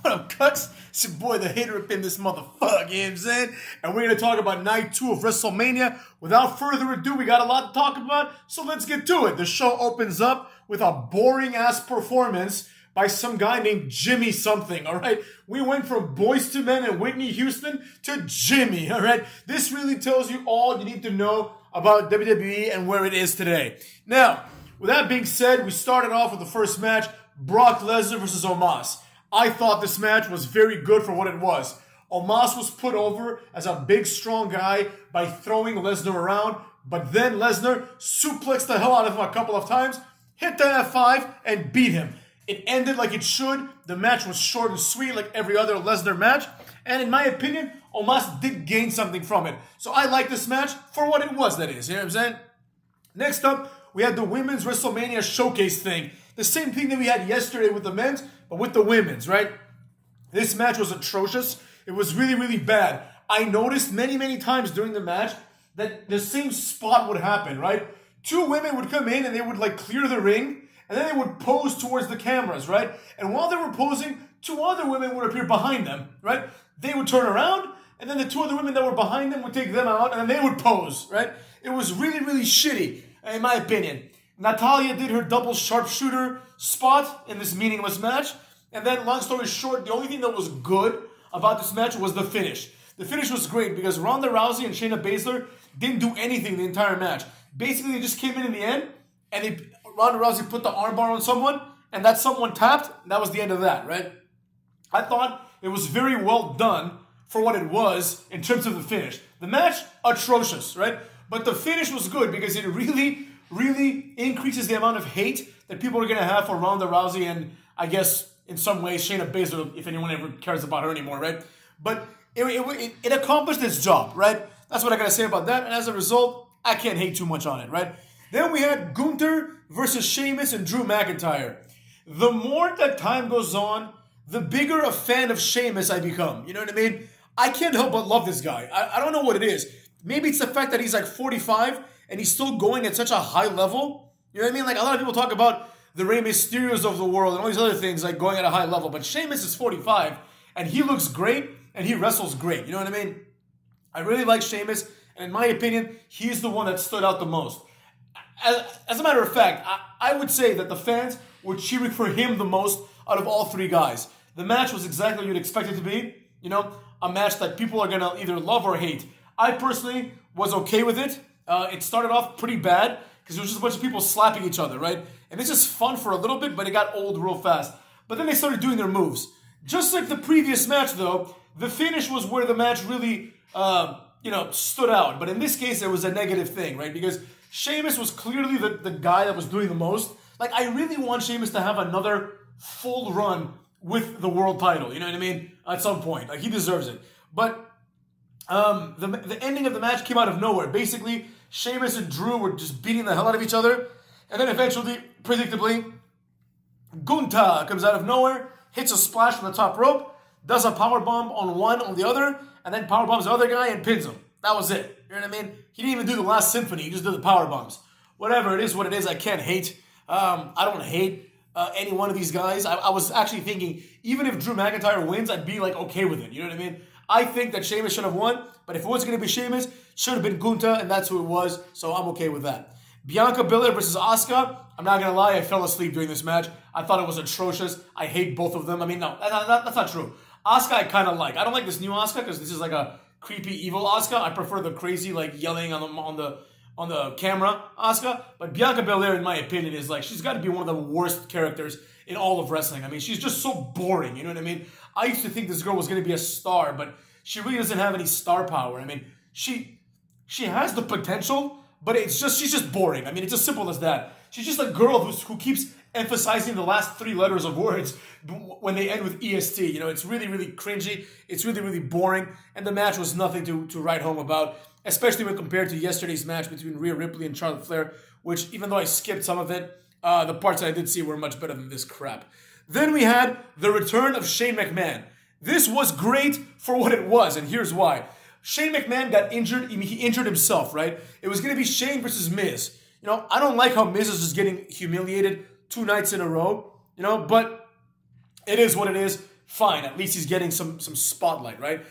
What up, Cuts? It's your boy, the hater up in this motherfucker, you know what I'm saying? And we're going to talk about night 2 of WrestleMania. Without further ado, we got a lot to talk about, so let's get to it. The show opens up with a boring-ass performance by some guy named Jimmy something, all right? We went from Boyz II Men and Whitney Houston to Jimmy, all right? This really tells you all you need to know about WWE and where it is today. Now, with that being said, we started off with the first match, Brock Lesnar versus Omos. I thought this match was very good for what it was. Omos was put over as a big, strong guy by throwing Lesnar around, but then Lesnar suplexed the hell out of him a couple of times, hit the F5, and beat him. It ended like it should. The match was short and sweet like every other Lesnar match, and in my opinion, Omos did gain something from it. So I like this match for what it was, that is. You know what I'm saying? Next up, we had the Women's WrestleMania Showcase thing. The same thing that we had yesterday with the men's, but with the women's, right? This match was atrocious. It was really, really bad. I noticed many, many times during the match that the same spot would happen, right? Two women would come in and they would like clear the ring, and then they would pose towards the cameras, right? And while they were posing, two other women would appear behind them, right? They would turn around, and then the two other women that were behind them would take them out, and then they would pose, right? It was really, really shitty, in my opinion. Natalya did her double sharpshooter spot in this meaningless match. And then, long story short, the only thing that was good about this match was the finish. The finish was great because Ronda Rousey and Shayna Baszler didn't do anything the entire match. Basically, they just came in the end, and Ronda Rousey put the armbar on someone, and that someone tapped, and that was the end of that, right? I thought it was very well done for what it was in terms of the finish. The match, atrocious, right? But the finish was good because it really increases the amount of hate that people are going to have for Ronda Rousey and, I guess, in some ways, Shayna Baszler, if anyone ever cares about her anymore, right? But it accomplished its job, right? That's what I got to say about that. And as a result, I can't hate too much on it, right? Then we had Gunther versus Sheamus and Drew McIntyre. The more that time goes on, the bigger a fan of Sheamus I become. You know what I mean? I can't help but love this guy. I don't know what it is. Maybe it's the fact that he's like 45 and he's still going at such a high level. You know what I mean? Like, a lot of people talk about the Rey Mysterios of the world and all these other things, like going at a high level. But Sheamus is 45, and he looks great, and he wrestles great. You know what I mean? I really like Sheamus, and in my opinion, he's the one that stood out the most. As a matter of fact, I would say that the fans were cheering for him the most out of all three guys. The match was exactly what you'd expect it to be. You know, a match that people are going to either love or hate. I personally was okay with it. It started off pretty bad because it was just a bunch of people slapping each other, right? And it's just fun for a little bit, but it got old real fast. But then they started doing their moves. Just like the previous match, though, the finish was where the match really, stood out. But in this case, it was a negative thing, right? Because Sheamus was clearly the guy that was doing the most. Like, I really want Sheamus to have another full run with the world title, you know what I mean? At some point. Like, he deserves it. But the ending of the match came out of nowhere. Basically, Sheamus and Drew were just beating the hell out of each other. And then eventually, predictably, Gunther comes out of nowhere, hits a splash from the top rope, does a powerbomb on one on the other, and then powerbombs the other guy and pins him. That was it. You know what I mean? He didn't even do the last symphony. He just did the powerbombs. Whatever, it is what it is. I can't hate. I don't hate any one of these guys. I was actually thinking, even if Drew McIntyre wins, I'd be like okay with it. You know what I mean? I think that Sheamus should have won, but if it wasn't going to be Sheamus, should have been Gunther, and that's who it was, so I'm okay with that. Bianca Belair versus Asuka. I'm not going to lie, I fell asleep during this match. I thought it was atrocious. I hate both of them. I mean, no, that's not true. Asuka I kind of like. I don't like this new Asuka because this is like a creepy, evil Asuka. I prefer the crazy, like, yelling on the camera Asuka. But Bianca Belair, in my opinion, is like, she's got to be one of the worst characters in all of wrestling. I mean, she's just so boring, you know what I mean? I used to think this girl was going to be a star, but she really doesn't have any star power. I mean, she has the potential, but she's just boring. I mean, it's as simple as that. She's just a girl who keeps emphasizing the last three letters of words when they end with EST. You know, it's really, really cringy. It's really, really boring. And the match was nothing to write home about, especially when compared to yesterday's match between Rhea Ripley and Charlotte Flair, which, even though I skipped some of it, the parts that I did see were much better than this crap. Then we had the return of Shane McMahon. This was great for what it was, and here's why. Shane McMahon got injured. He injured himself, right? It was going to be Shane versus Miz. You know, I don't like how Miz is just getting humiliated 2 nights in a row, you know, but it is what it is. fine. At least he's getting some spotlight, right?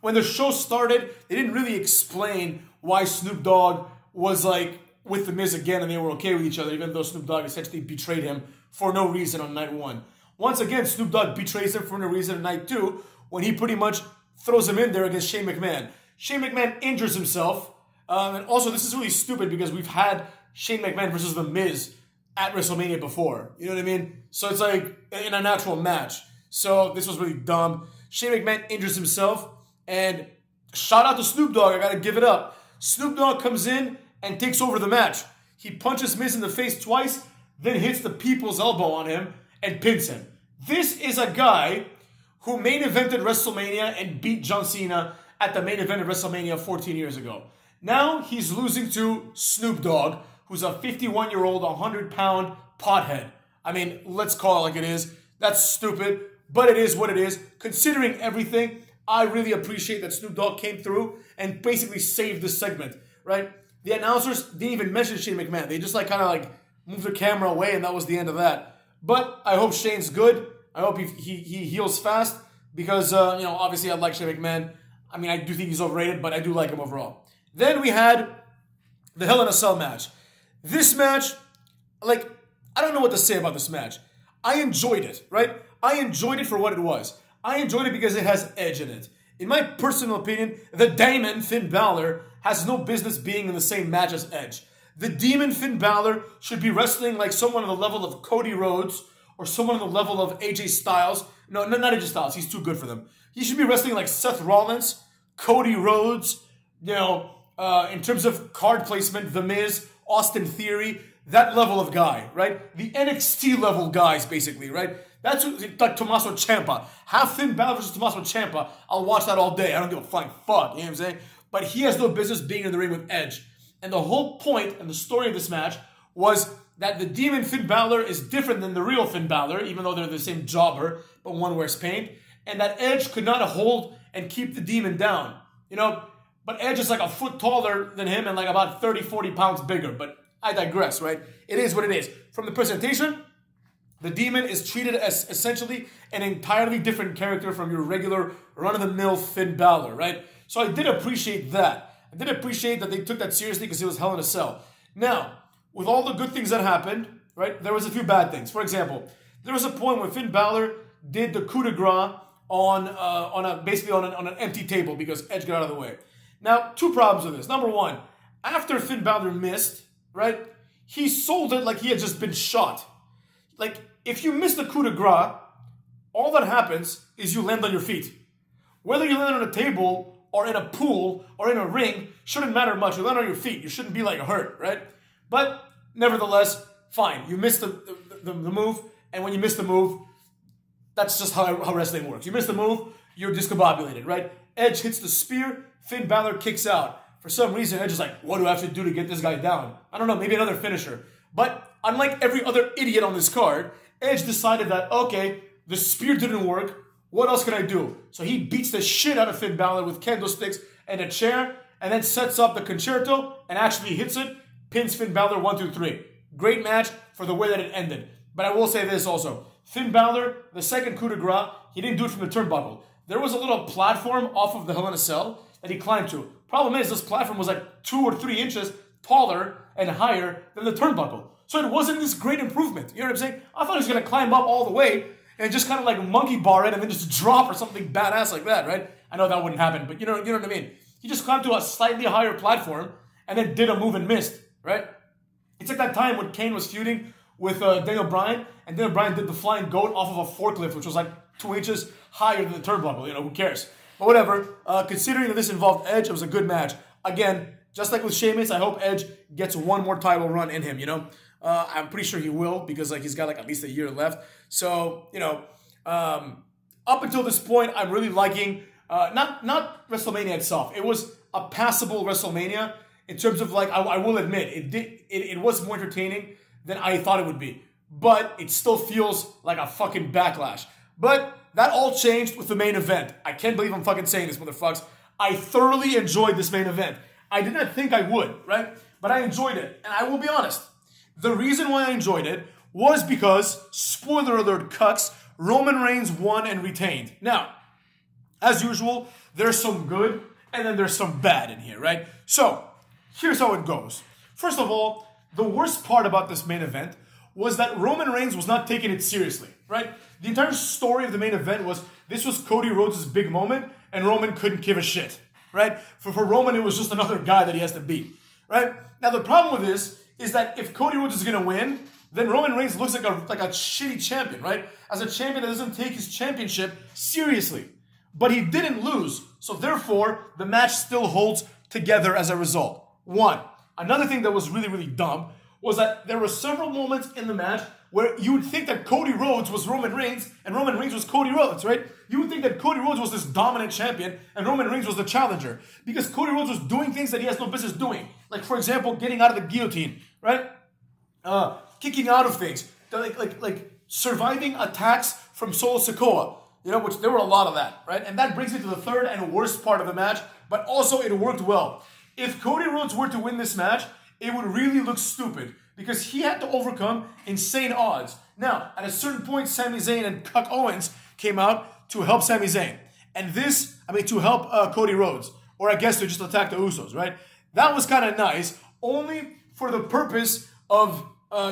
When the show started, they didn't really explain why Snoop Dogg was like with The Miz again and they were okay with each other, even though Snoop Dogg essentially betrayed him for no reason on night one. Once again, Snoop Dogg betrays him for no reason on night two when he pretty much throws him in there against Shane McMahon. Shane McMahon injures himself. And also, this is really stupid because we've had Shane McMahon versus The Miz at WrestleMania before. You know what I mean? So it's like in a natural match. So this was really dumb. Shane McMahon injures himself. And shout out to Snoop Dogg. I got to give it up. Snoop Dogg comes in and takes over the match. He punches Miz in the face twice, then hits the people's elbow on him and pins him. This is a guy who main evented WrestleMania and beat John Cena at the main event of WrestleMania 14 years ago. Now he's losing to Snoop Dogg, who's a 51-year-old, 100-pound pothead. I mean, let's call it like it is. That's stupid, but it is what it is. Considering everything, I really appreciate that Snoop Dogg came through and basically saved this segment, right? The announcers didn't even mention Shane McMahon. They just kind of moved the camera away, and that was the end of that. But I hope Shane's good. I hope he heals fast because, obviously I like Shane McMahon. I mean, I do think he's overrated, but I do like him overall. Then we had the Hell in a Cell match. This match, I don't know what to say about this match. I enjoyed it, right? I enjoyed it for what it was. I enjoyed it because it has edge in it. In my personal opinion, the Demon Finn Balor has no business being in the same match as Edge. The Demon Finn Balor should be wrestling like someone on the level of Cody Rhodes or someone on the level of AJ Styles. No, not AJ Styles. He's too good for them. He should be wrestling like Seth Rollins, Cody Rhodes, in terms of card placement, The Miz, Austin Theory, that level of guy, right? The NXT level guys, basically, right? That's like Tommaso Ciampa. Have Finn Balor versus Tommaso Ciampa. I'll watch that all day. I don't give a flying fuck, you know what I'm saying? But he has no business being in the ring with Edge. And the whole point and the story of this match was that the Demon Finn Balor is different than the real Finn Balor, even though they're the same jobber, but one wears paint. And that Edge could not hold and keep the Demon down, But Edge is like a foot taller than him and like about 30, 40 pounds bigger. But I digress, right? It is what it is. From the presentation, the Demon is treated as essentially an entirely different character from your regular run-of-the-mill Finn Balor, right? So I did appreciate that. I did appreciate that they took that seriously because it was Hell in a Cell. Now, with all the good things that happened, right, there was a few bad things. For example, there was a point where Finn Balor did the coup de grace on an empty table because Edge got out of the way. Now, two problems with this. Number one, after Finn Balor missed, right, he sold it like he had just been shot. Like, if you miss the coup de grace, all that happens is you land on your feet. Whether you land on a table or in a pool or in a ring shouldn't matter much. You land on your feet. You shouldn't be hurt, right? But nevertheless, fine. You missed the move, and when you miss the move, that's just how wrestling works. You miss the move, you're discombobulated, right? Edge hits the spear, Finn Balor kicks out. For some reason, Edge is like, what do I have to do to get this guy down? I don't know, maybe another finisher. But unlike every other idiot on this card, Edge decided that, okay, the spear didn't work. What else can I do? So he beats the shit out of Finn Balor with candlesticks and a chair, and then sets up the concerto and actually hits it, pins Finn Balor 1, 2, 3. Great match for the way that it ended. But I will say this also. Finn Balor, the second coup de grace, he didn't do it from the turnbuckle. There was a little platform off of the Hell in a Cell that he climbed to. Problem is, this platform was like 2 or 3 inches taller and higher than the turnbuckle. So it wasn't this great improvement. You know what I'm saying? I thought he was going to climb up all the way and just kind of like monkey bar it and then just drop or something badass like that, right? I know that wouldn't happen, but you know what I mean? He just climbed to a slightly higher platform and then did a move and missed, right? It's like that time when Kane was feuding with Daniel Bryan, and Daniel Bryan did the flying goat off of a forklift, which was like 2 inches higher than the turnbuckle. Who cares? But whatever. Considering that this involved Edge, it was a good match. Again, just like with Sheamus, I hope Edge gets one more title run in him, I'm pretty sure he will because he's got at least a year left. So, up until this point, I'm really liking, not WrestleMania itself. It was a passable WrestleMania in terms of I will admit, it was more entertaining than I thought it would be. But it still feels like a fucking backlash. But that all changed with the main event. I can't believe I'm fucking saying this, motherfuckers. I thoroughly enjoyed this main event. I did not think I would, right? But I enjoyed it. And I will be honest. The reason why I enjoyed it was because, spoiler alert, cucks, Roman Reigns won and retained. Now, as usual, there's some good and then there's some bad in here, right? So, here's how it goes. First of all, the worst part about this main event was that Roman Reigns was not taking it seriously, right? The entire story of the main event was this was Cody Rhodes' big moment and Roman couldn't give a shit, right? For Roman, it was just another guy that he has to beat, right? Now, the problem with this is that if Cody Rhodes is going to win, then Roman Reigns looks like a shitty champion, right? As a champion that doesn't take his championship seriously. But he didn't lose, so therefore, the match still holds together as a result. One. Another thing that was really, really dumb was that there were several moments in the match where you would think that Cody Rhodes was Roman Reigns and Roman Reigns was Cody Rhodes, right? You would think that Cody Rhodes was this dominant champion and Roman Reigns was the challenger because Cody Rhodes was doing things that he has no business doing. Like, for example, getting out of the guillotine, right? Kicking out of things, like surviving attacks from Solo Sikoa, which there were a lot of that, right? And that brings me to the third and worst part of the match, but also it worked well. If Cody Rhodes were to win this match, it would really look stupid because he had to overcome insane odds. Now, at a certain point, Sami Zayn and Cuck Owens came out to help Sami Zayn. And to help Cody Rhodes, or I guess to just attack the Usos, right? That was kind of nice, only for the purpose of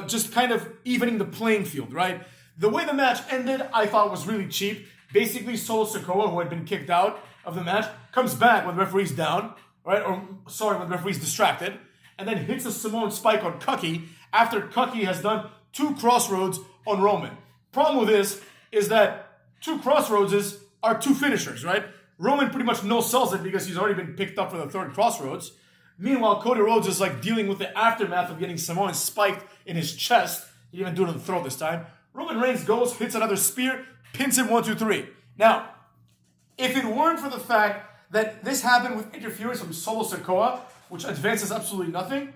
just kind of evening the playing field, right? The way the match ended, I thought was really cheap. Basically, Solo Sikoa, who had been kicked out of the match, comes back when the referee's down, right? When the referee's distracted, and then hits a Samoan spike on Cucky after Cucky has done 2 crossroads on Roman. Problem with this is that 2 crossroads are 2 finishers, right? Roman pretty much no-sells it because he's already been picked up for the 3rd crossroads. Meanwhile, Cody Rhodes is like dealing with the aftermath of getting Samoan spiked in his chest. He didn't even do it on the throat this time. Roman Reigns goes, hits another spear, pins him 1, 2, 3. Now, if it weren't for the fact that this happened with interference from Solo Sikoa, which advances absolutely nothing,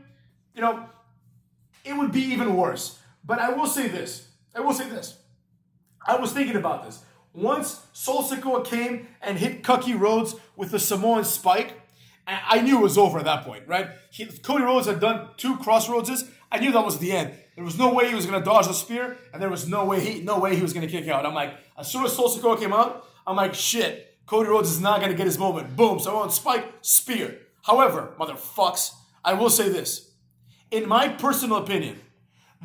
it would be even worse. But I will say this. I was thinking about this. Once Solo Sikoa came and hit Cucky Rhodes with the Samoan spike, I knew it was over at that point, right? Cody Rhodes had done 2 crossroads. I knew that was the end. There was no way he was going to dodge the spear, and there was no way he was going to kick out. I'm like, as soon as Solo Sikoa came out, I'm like, shit, Cody Rhodes is not going to get his moment. Boom, Samoan spike, spear. However, motherfucks, I will say this. In my personal opinion,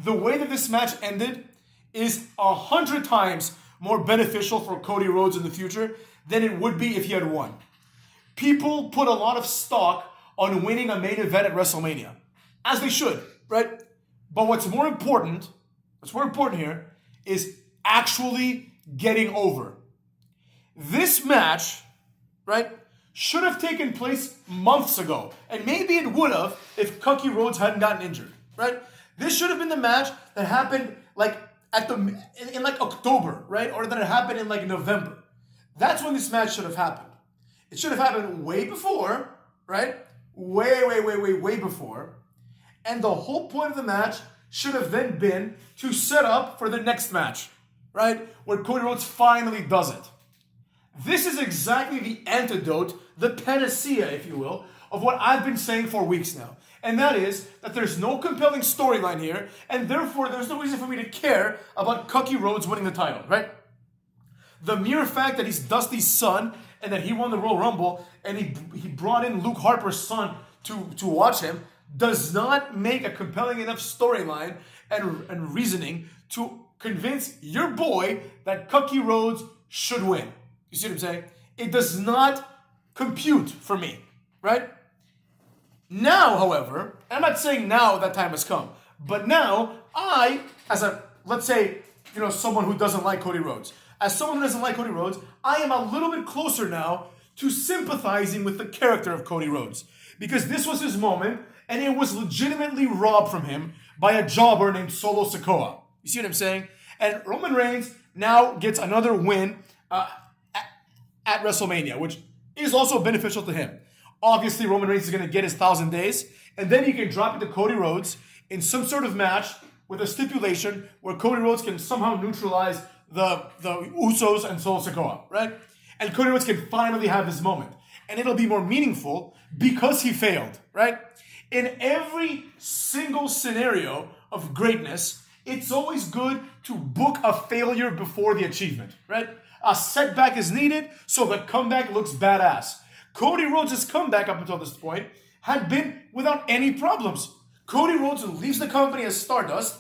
the way that this match ended is 100 times more beneficial for Cody Rhodes in the future than it would be if he had won. People put a lot of stock on winning a main event at WrestleMania, as they should, right? But what's more important here is actually getting over. This match, right, should have taken place months ago. And maybe it would have if Cucky Rhodes hadn't gotten injured, right? This should have been the match that happened in October, right? Or that it happened in November. That's when this match should have happened. It should have happened way before, right? Way before. And the whole point of the match should have then been to set up for the next match, right? Where Cody Rhodes finally does it. This is exactly the antidote, the panacea, if you will, of what I've been saying for weeks now. And that is that there's no compelling storyline here, and therefore there's no reason for me to care about Cucky Rhodes winning the title, right? The mere fact that he's Dusty's son and that he won the Royal Rumble and he brought in Luke Harper's son to watch him does not make a compelling enough storyline and reasoning to convince your boy that Cucky Rhodes should win. You see what I'm saying? It does not compute for me, right? Now, however, I'm not saying now that time has come, but now I, let's say, someone who doesn't like Cody Rhodes, as someone who doesn't like Cody Rhodes, I am a little bit closer now to sympathizing with the character of Cody Rhodes. Because this was his moment, and it was legitimately robbed from him by a jobber named Solo Sikoa. You see what I'm saying? And Roman Reigns now gets another win at WrestleMania, which is also beneficial to him. Obviously, Roman Reigns is going to get his 1,000 days, and then he can drop into Cody Rhodes in some sort of match with a stipulation where Cody Rhodes can somehow neutralize the Usos and Solo Sikoa, right? And Cody Rhodes can finally have his moment. And it'll be more meaningful because he failed, right? In every single scenario of greatness, It's always good to book a failure before the achievement, right? A setback is needed, so the comeback looks badass. Cody Rhodes' comeback up until this point had been without any problems. Cody Rhodes leaves the company as Stardust,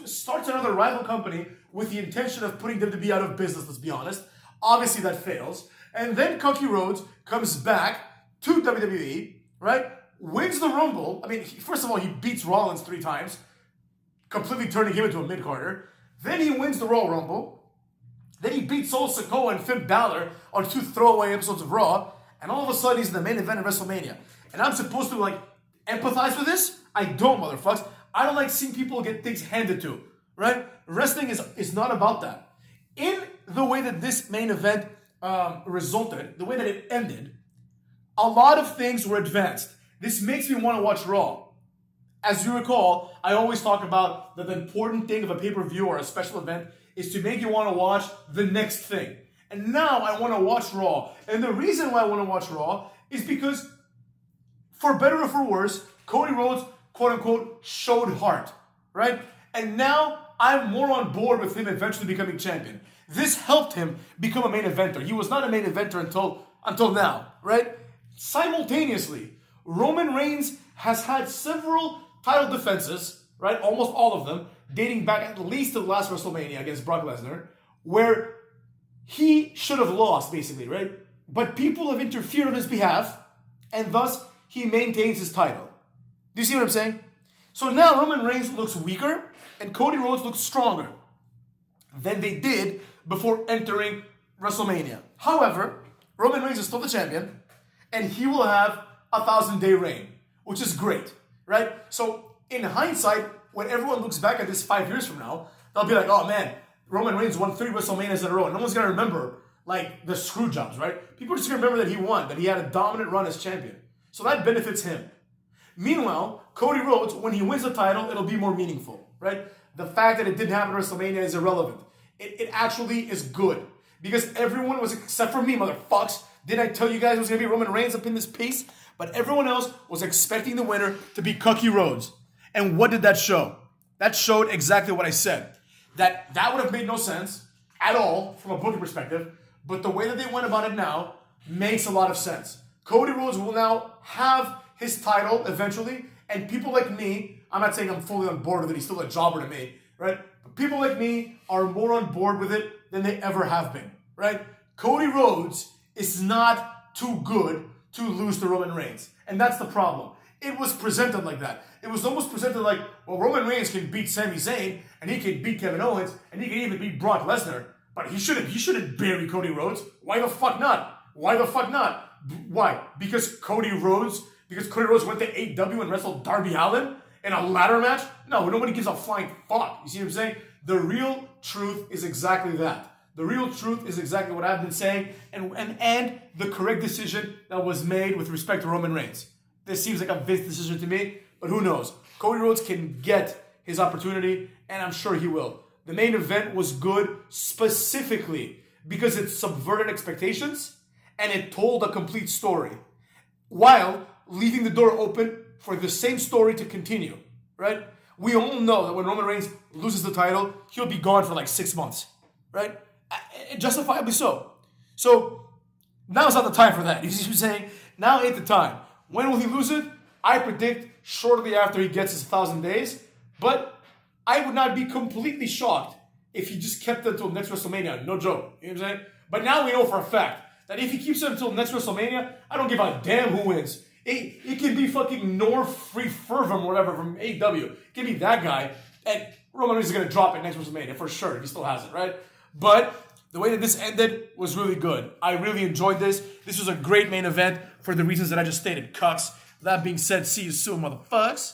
starts another rival company with the intention of putting WWE out of business, let's be honest. Obviously that fails. And then Cody Rhodes comes back to WWE, right? Wins the Rumble. I mean, first of all, he beats Rollins 3 times, completely turning him into a mid-carder. Then he wins the Royal Rumble. Then he beats Solo Sikoa and Finn Balor on 2 throwaway episodes of Raw. And all of a sudden, he's in the main event of WrestleMania. And I'm supposed to, empathize with this? I don't, motherfuckers. I don't like seeing people get things handed to, right? Wrestling is not about that. In the way that this main event resulted, the way that it ended, a lot of things were advanced. This makes me want to watch Raw. As you recall, I always talk about that the important thing of a pay-per-view or a special event is to make you want to watch the next thing. And now I want to watch Raw. And the reason why I want to watch Raw is because, for better or for worse, Cody Rhodes, quote-unquote, showed heart, right? And now I'm more on board with him eventually becoming champion. This helped him become a main eventer. He was not a main eventer until now, right? Simultaneously, Roman Reigns has had several title defenses, right? Almost all of them, dating back at least to the last WrestleMania against Brock Lesnar, where he should have lost, basically, right? But people have interfered on his behalf, and thus he maintains his title. Do you see what I'm saying? So now Roman Reigns looks weaker, and Cody Rhodes looks stronger than they did before entering WrestleMania. However, Roman Reigns is still the champion, and he will have a 1,000-day reign, which is great, right? So in hindsight, when everyone looks back at this 5 years from now, they'll be like, oh man, Roman Reigns won 3 WrestleManias in a row. No one's going to remember, the screw jobs, right? People are just going to remember that he won, that he had a dominant run as champion. So that benefits him. Meanwhile, Cody Rhodes, when he wins the title, it'll be more meaningful, right? The fact that it didn't happen at WrestleMania is irrelevant. It actually is good. Because everyone was, except for me, motherfucks, didn't I tell you guys it was going to be Roman Reigns up in this piece? But everyone else was expecting the winner to be Cody Rhodes. And what did that show? That showed exactly what I said. That would have made no sense at all from a booking perspective. But the way that they went about it now makes a lot of sense. Cody Rhodes will now have his title eventually. And people like me, I'm not saying I'm fully on board with it. He's still a jobber to me, right? But people like me are more on board with it than they ever have been, right? Cody Rhodes is not too good to lose to Roman Reigns. And that's the problem. It was presented like that. It was almost presented like, well, Roman Reigns can beat Sami Zayn, and he can beat Kevin Owens, and he can even beat Brock Lesnar. But he shouldn't bury Cody Rhodes. Why the fuck not? Why the fuck not? Why? Because Cody Rhodes went to AEW and wrestled Darby Allin in a ladder match? No, nobody gives a flying fuck. You see what I'm saying? The real truth is exactly that. The real truth is exactly what I've been saying, and the correct decision that was made with respect to Roman Reigns. This seems like a Vince decision to me, but who knows? Cody Rhodes can get his opportunity, and I'm sure he will. The main event was good specifically because it subverted expectations and it told a complete story, while leaving the door open for the same story to continue, right? We all know that when Roman Reigns loses the title, he'll be gone for 6 months, right? Justifiably so. So now's not the time for that. You see what I'm saying? Now ain't the time. When will he lose it? I predict shortly after he gets his 1,000 days. But I would not be completely shocked if he just kept it until next WrestleMania. No joke. You know what I'm saying? But now we know for a fact that if he keeps it until next WrestleMania, I don't give a damn who wins. It could be fucking North Free Fervum or whatever from AEW. It could be that guy. And Roman Reigns is going to drop it next WrestleMania for sure if he still has it, right? But the way that this ended was really good. I really enjoyed this. This was a great main event for the reasons that I just stated, cucks. That being said, see you soon, motherfuckers.